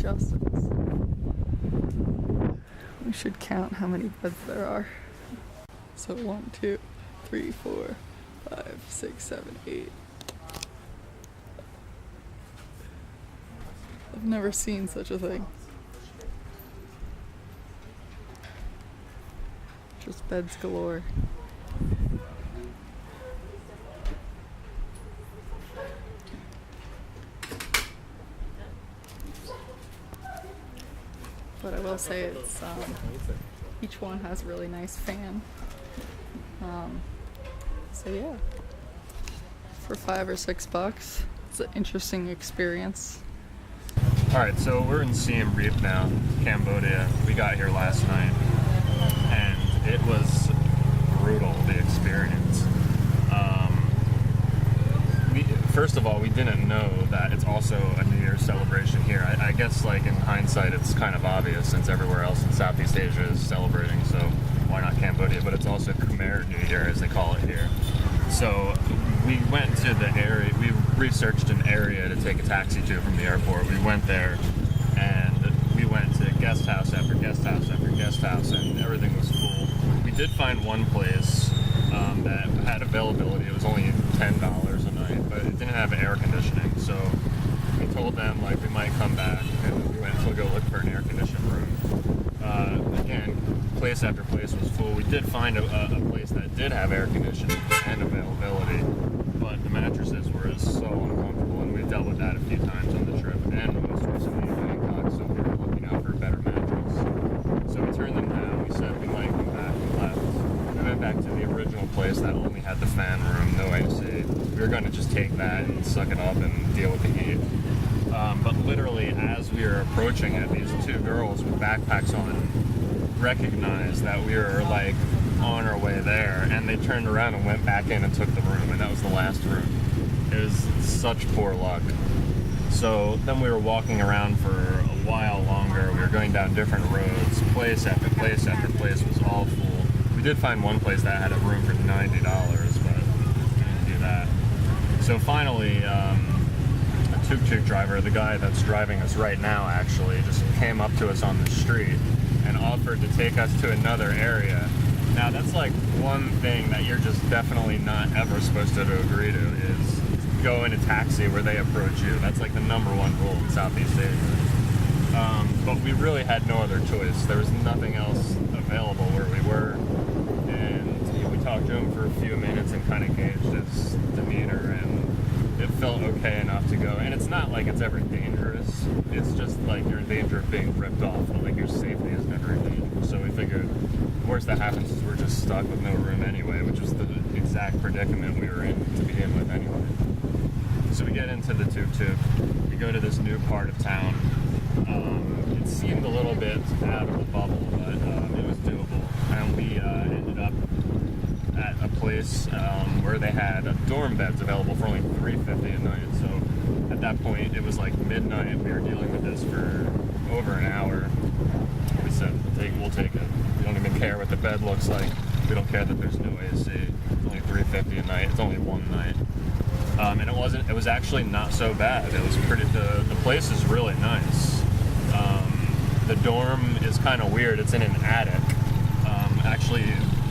Justin's. We should count how many beds there are. So 1, 2, 3, 4, 5, 6, 7, 8. I've never seen such a thing. Just beds galore. But I will say it's each one has a really nice fan. So yeah, for $5 or $6, it's an interesting experience. Alright, so we're in Siem Reap now, Cambodia. We got here last night, and it was brutal, the experience. First of all, we didn't know that it's also a New Year's celebration here. I guess, like, in hindsight, it's kind of obvious since everywhere else in Southeast Asia is celebrating, so why not Cambodia? But it's also Khmer New Year, as they call it here. So we went to the area, we researched an area to take a taxi to from the airport. We went there, and we went to guest house after guest house after guest house, and everything was full. We did find one place that had availability. It was only $10 a night, but it didn't have air conditioning, so we told them, like, we might come back, and we went to go look for an air-conditioned room. Again, place after place was full. We did find a place that did have air conditioning and availability, but the mattresses were so uncomfortable, and we dealt with that a few times on the trip, and most recently in Bangkok, so we were looking out for a better mattress. So we turned them down. We said we might come back. We left. We went back to the original place that only had the fan room, no AC. We were going to just take that and suck it up and deal with the heat. But literally, as we were approaching it, these two girls with backpacks on recognized that we were, like, on our way there, and they turned around and went back in and took the room, and that was the last room. It was such poor luck. So then we were walking around for a while longer. We were going down different roads. Place after place after place was all full. We did find one place that had a room for $90, but we didn't do that. So finally, a tuk-tuk driver, the guy that's driving us right now actually, just came up to us on the street and offered to take us to another area. Now that's like one thing that you're just definitely not ever supposed to agree to, is go in a taxi where they approach you. That's like the #1 rule in Southeast Asia. But we really had no other choice. There was nothing else available where we were, and we talked to him for a few minutes and kind of gauged his demeanor, and it felt okay enough to go. And it's not like it's ever dangerous. It's just like you're in danger of being ripped off, but like your safety is never in danger. So we figured the worst that happens is we're just stuck with no room anyway, which was the exact predicament we were in to begin with anyway. So we get into the tuk-tuk. We go to this new part of town. It seemed a little bit out of the bubble, but it was doable. And we ended up at a place where they had dorm beds available for only $3.50 a night. So at that point, it was like midnight. We were dealing with this for over an hour. We said, we'll take it. We don't even care what the bed looks like. We don't care that there's no AC. It's only $3.50 a night. It's only one night. And it was actually not so bad. It was the place is really nice. The dorm is kind of weird. It's in an attic. Actually,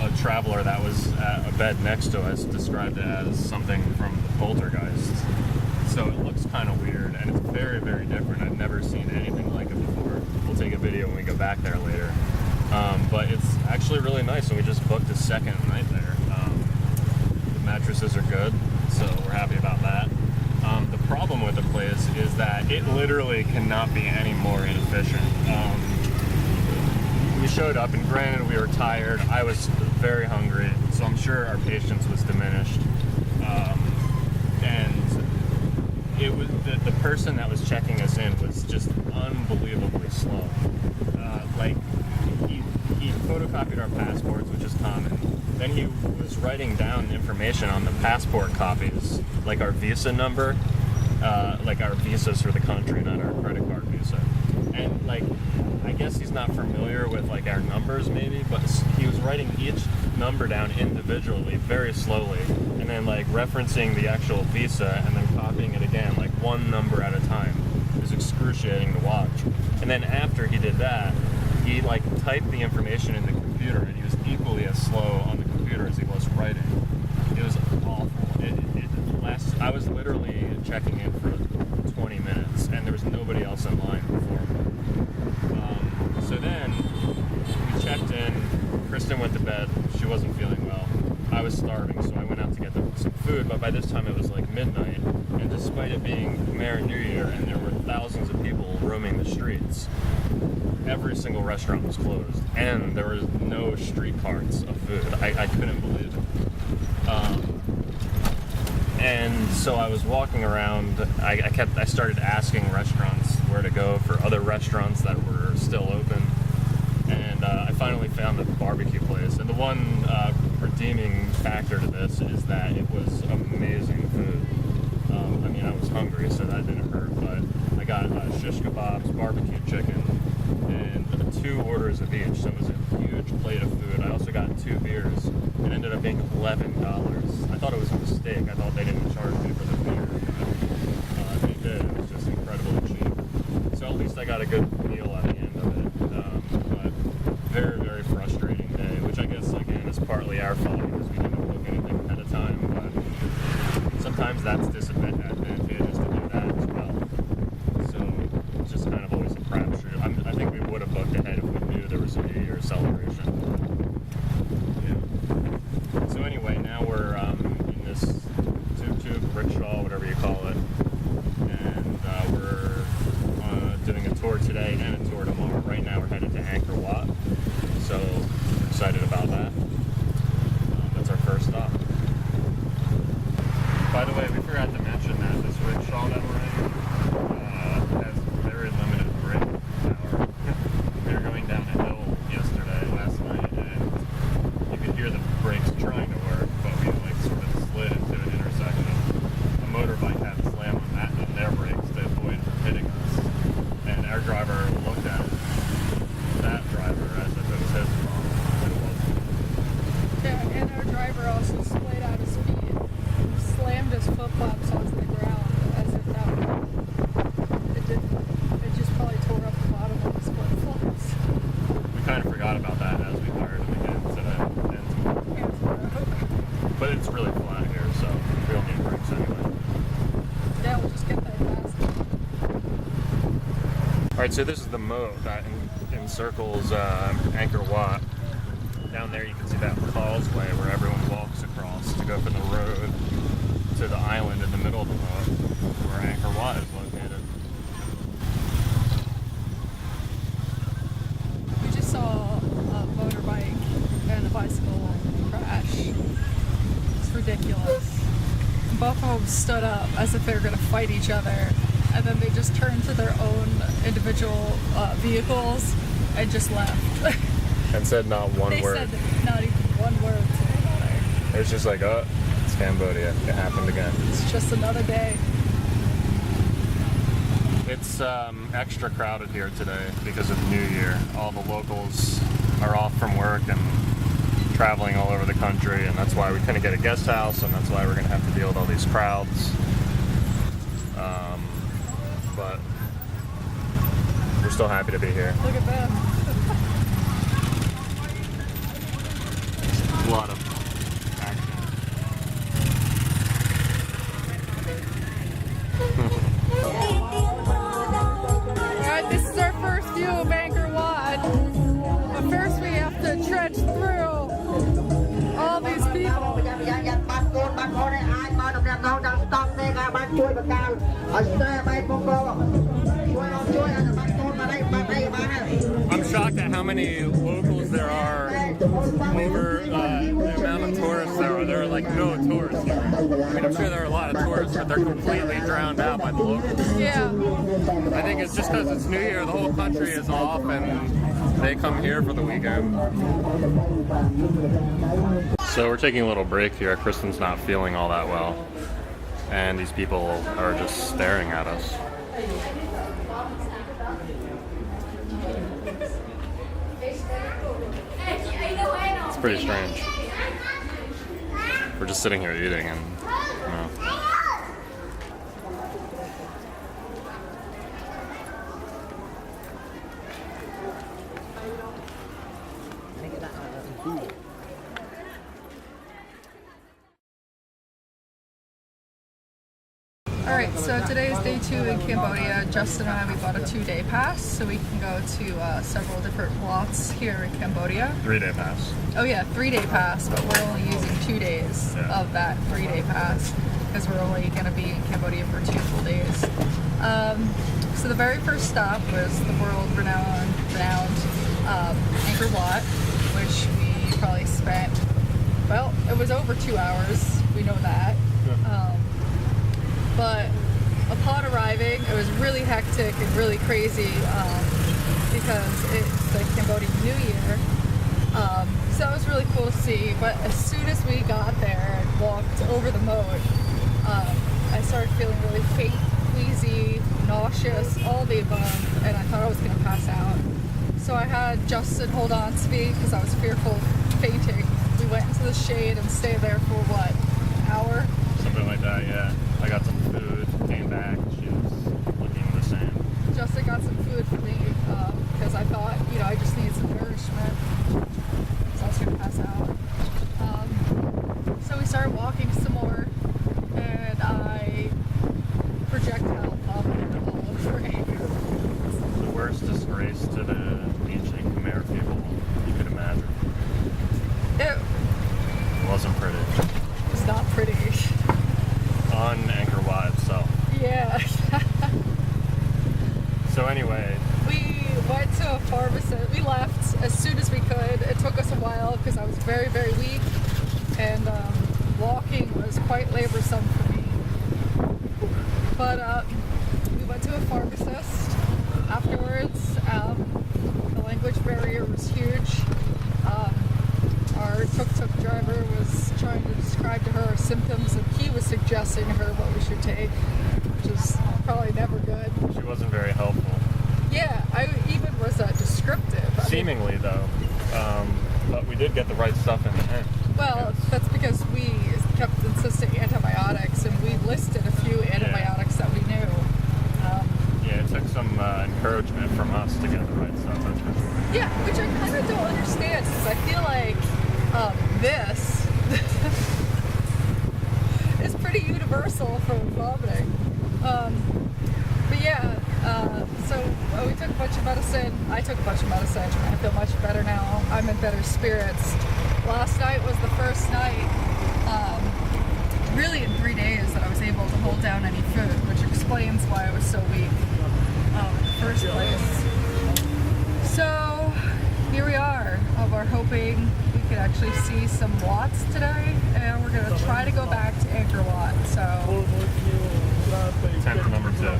a traveler that was at a bed next to us described it as something from the Poltergeist. So it looks kind of weird, and it's very, very different. I've never seen anything like it before. We'll take a video when we go back there later. But it's actually really nice, and we just booked a second night there. The mattresses are good, so we're happy about that. The problem with the place is that it literally cannot be any more inefficient. We showed up, and granted, we were tired. I was very hungry, so I'm sure our patience was diminished. And it was the person that was checking us in was just unbelievably slow. He photocopied our passports, which is common. Then he was writing down information on the passport copies, like our visa number, like our visas for the country, not our credit card visa. And like, I guess he's not familiar with like our numbers maybe, but he was writing each number down individually very slowly, and then like referencing the actual visa and then copying it again, like one number at a time. It was excruciating to watch. And then after he did that, he like typed the information in the computer, and he was equally as slow on the computer as he was writing. It was awful. I was literally checking in for 20 minutes, and there was nobody else in line before me. So then we checked in. Kristen went to bed. She wasn't feeling well. I was starving, so I went out to get some food, but by this time it was like midnight, and despite it being Khmer New Year and there were thousands of people roaming the streets, every single restaurant was closed, and there was no street carts of food. I couldn't believe it. And so I was walking around. I started asking restaurants where to go for other restaurants that were still open, and I finally found a barbecue place. And the one redeeming factor to this is that it was amazing food. I mean, I was hungry, so that didn't hurt. But I got shish kebabs, barbecue chicken, and 2 orders of each. So it was a huge plate of food. I also got 2 beers. It ended up being $11. I thought it was a mistake. I thought they didn't charge me for the beer. But they did. It was just incredibly cheap. So at least I got a good meal at the end of it. But very, very frustrating day, which I guess, again, is partly our fault because we didn't book anything ahead of time. But sometimes that's disadvantageous to do that as well. So it's just kind of always a crapshoot. I think we would have booked ahead if we knew there was a New Year's celebration. So anyway, now we're in this tuk-tuk, rickshaw, whatever you call it, and we're doing a tour today and a tour tomorrow. Right now we're headed to Angkor Wat, so we're excited about that. That's our first stop. By the way, we forgot to mention that this rickshaw that we're in has very limited brake power. We were going down a hill last night, and you could hear the brakes trying to work, but we sort of slid into an intersection. A motorbike had to slam on their brakes to avoid hitting us, and our driver looked at that driver as if it was his fault. It wasn't. Yeah, and our driver also splayed out his feet, slammed his flip flops onto the ground as if that would. It just probably tore up the bottom of his flip flops. We kind of forgot about that as we fired him again today. But it's really flat here, so we don't need brakes anyway. Yeah, we'll just get there fast. Alright, so this is the moat that encircles Angkor Wat. Down there you can see that causeway where everyone walks across to go from the road to the island in the middle of the moat where Angkor Wat is located. We just saw a motorbike and a bicycle crash. It's ridiculous. Both of them stood up as if they were going to fight each other, and then they just turned to their own individual vehicles and just left. And said not one word. They said not even one word to one another. It was just like, oh, it's Cambodia. It happened again. It's just another day. It's extra crowded here today because of New Year. All the locals are off from work and traveling all over the country, and that's why we couldn't get a guest house, and that's why we're going to have to deal with all these crowds. But we're still happy to be here. Look at them. A lot of action. Alright, this is our first view of Angkor Wat. But first we have to trudge through all these people. I'm shocked at how many locals there are over the amount of tourists there are. There are like no tourists here. I mean, I'm sure there are a lot of tourists, but they're completely drowned out by the locals. Yeah. I think it's just because it's New Year, the whole country is off, and they come here for the weekend. So we're taking a little break here. Kristen's not feeling all that well, and these people are just staring at us. It's pretty strange. We're just sitting here eating, and you know. Alright, so today is day 2 in Cambodia. Justin and I, we bought a 2-day pass so we can go to several different lots here in Cambodia. 3-day pass. Oh yeah, 3-day pass, but we're only using 2 days of that 3-day pass because we're only going to be in Cambodia for 2 full days. So the very first stop was the world-renowned Angkor Wat, which we probably spent, well, it was over 2 hours, we know that. But upon arriving, it was really hectic and really crazy because it's the Cambodian New Year. So it was really cool to see. But as soon as we got there and walked over the moat, I started feeling really faint, queasy, nauseous, all the above, and I thought I was going to pass out. So I had Justin hold on to me because I was fearful of fainting. We went into the shade and stayed there for what, an hour? Something like that, yeah. I got some food, came back, she was looking the same. Justin got some food for me because I thought, I just needed some nourishment. So I was going to pass out. So we started walking some more, and I projectile vomited all over Angkor. The worst disgrace to the ancient Khmer people you could imagine. It wasn't pretty. was not pretty. On Angkor Wat itself. Yeah. So anyway, we went to a pharmacist. We left as soon as we could. It took us a while because I was very, very weak, and walking was quite laborsome for me. But we went to a pharmacist afterwards. The language barrier was huge. Our tuk-tuk driver was trying to describe to her our symptoms, and he was suggesting to her what we should take, which is probably never good. she wasn't very helpful. Yeah, I even was descriptive. Seemingly, though. But we did get the right stuff in the end. Well, that's because we kept insisting antibiotics, and we listed a few antibiotics that we knew. Yeah, it took some encouragement from us to get the right stuff, that's for sure. Yeah, which I kind of don't understand, because I feel like this is pretty universal for vomiting. But yeah, so we took a bunch of medicine. I took a bunch of medicine. I feel much better now. I'm in better spirits. Last night was the first night, really in 3 days, that I was able to hold down any food, which explains why I was so weak in the first place. So here we are. We're hoping we could actually see some Wats today, and we're going to try to go back to Angkor Wat. So Attempt number 2.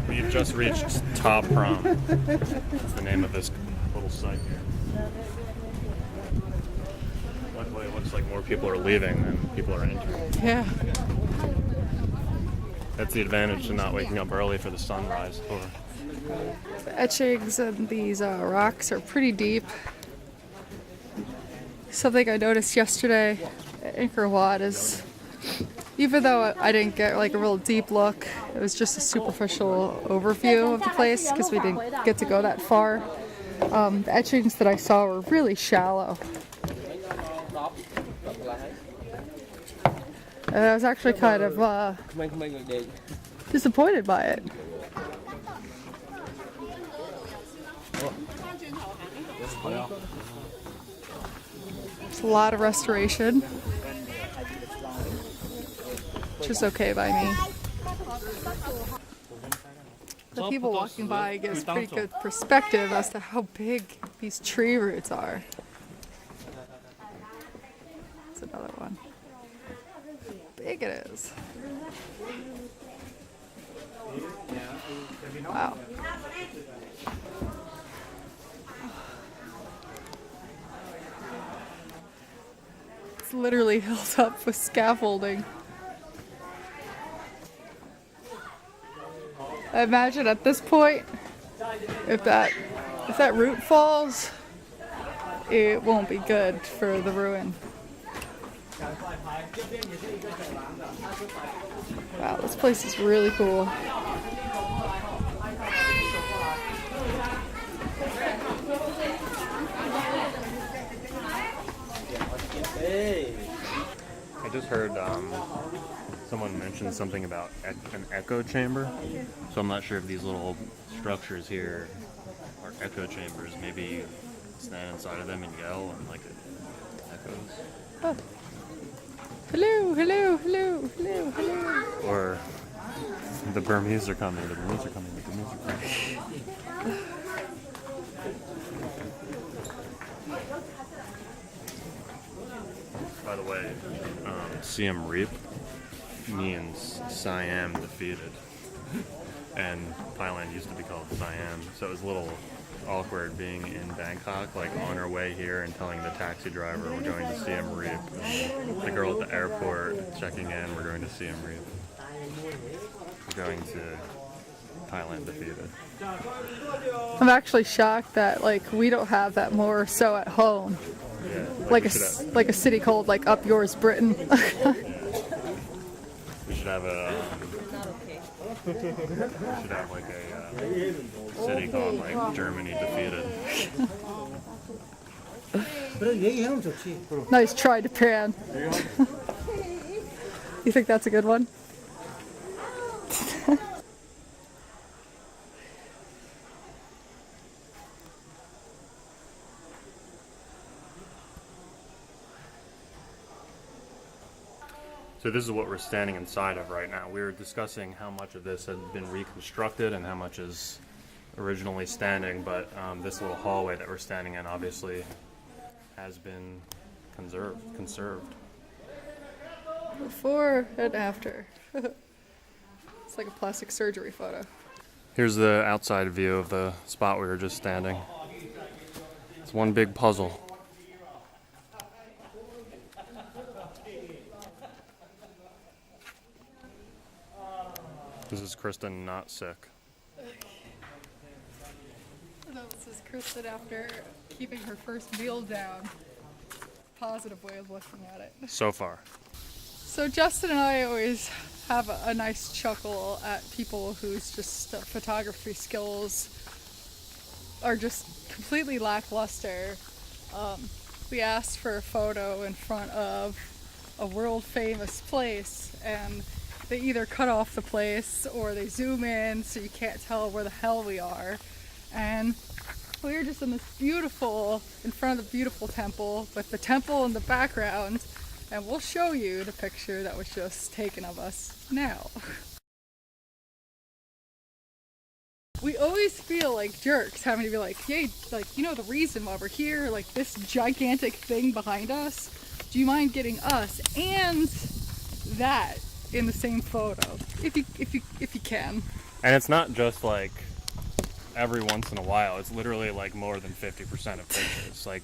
We've just reached Ta Prom. That's the name of this little site here. Luckily, it looks like more people are leaving than people are entering. yeah. That's the advantage to not waking up early for the sunrise. The etchings in these rocks are pretty deep. Something I noticed yesterday at Angkor Wat is, even though I didn't get like a real deep look, it was just a superficial overview of the place because we didn't get to go that far. The etchings that I saw were really shallow. And I was actually kind of disappointed by it. It's a lot of restoration, which is okay by me. The people walking by gives pretty good perspective as to how big these tree roots are. That's another one. How big it is. Wow. It's literally held up with scaffolding. I imagine at this point, if that root falls, it won't be good for the ruin. Wow, this place is really cool. I just heard Someone mentioned something about an echo chamber, so I'm not sure if these little structures here are echo chambers. Maybe you stand inside of them and yell and like it echoes. Oh. Hello, hello, hello, hello, hello. Or the Burmese are coming, the Burmese are coming, the Burmese are coming. By the way, Siem Reap means Siam defeated. And Thailand used to be called Siam, so it was a little awkward being in Bangkok, like on our way here and telling the taxi driver we're going to Siem Reap. And the girl at the airport checking in, we're going to Siem Reap. We're going to Thailand defeated. I'm actually shocked that like we don't have that more so at home. Yeah, Like a city called like Up Yours Britain. We should have a. We should have like a city called like Germany defeated. Nice try, Japan. You think that's a good one? So this is what we're standing inside of right now. We were discussing how much of this had been reconstructed and how much is originally standing, but this little hallway that we're standing in obviously has been conserved. Before and after. It's like a plastic surgery photo. Here's the outside view of the spot we were just standing. It's one big puzzle. This is Kristen not sick. No, this is Kristen after keeping her first meal down. Positive way of looking at it. So far. So Justin and I always have a nice chuckle at people whose just photography skills are just completely lackluster. We asked for a photo in front of a world famous place and they either cut off the place or they zoom in so you can't tell where the hell we are. And we were just in this in front of the beautiful temple with the temple in the background, and we'll show you the picture that was just taken of us now. We always feel like jerks having to be like, hey, like, you know the reason why we're here, like this gigantic thing behind us, do you mind getting us and that in the same photo, if you can. And it's not just like every once in a while. It's literally like more than 50% of pictures. Like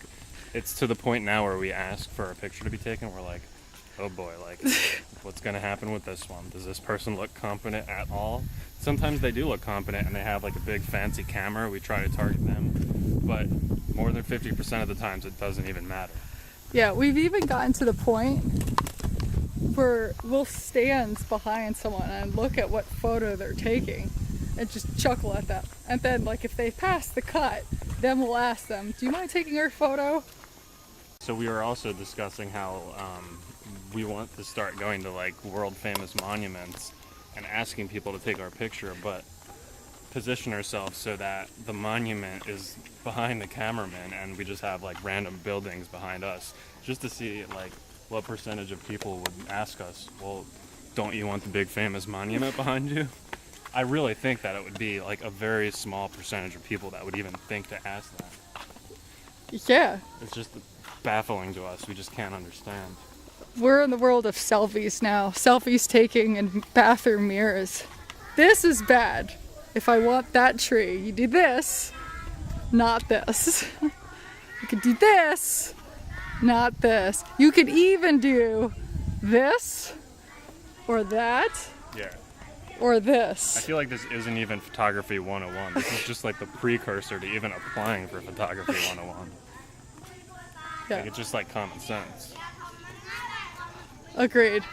it's to the point now where we ask for a picture to be taken. We're like, oh boy, like what's gonna happen with this one? Does this person look competent at all? Sometimes they do look competent and they have like a big fancy camera. We try to target them, but more than 50% of the times it doesn't even matter. Yeah, we've even gotten to the point where we'll stand behind someone and look at what photo they're taking and just chuckle at them. And then like if they pass the cut, then we'll ask them, do you mind taking our photo? So we were also discussing how we want to start going to like world famous monuments and asking people to take our picture, but position ourselves so that the monument is behind the cameraman and we just have like random buildings behind us, just to see like what percentage of people would ask us, well, don't you want the big famous monument behind you? I really think that it would be like a very small percentage of people that would even think to ask that. Yeah. It's just baffling to us. We just can't understand. We're in the world of selfies now. Selfies taking in bathroom mirrors. This is bad. If I want that tree, you do this, not this. You can do this, not this. You could even do this, or that, Yeah. or I this. feel like this isn't even photography 101. This is just like the precursor to even applying for photography 101. Yeah, Like it's just like common sense. agreed.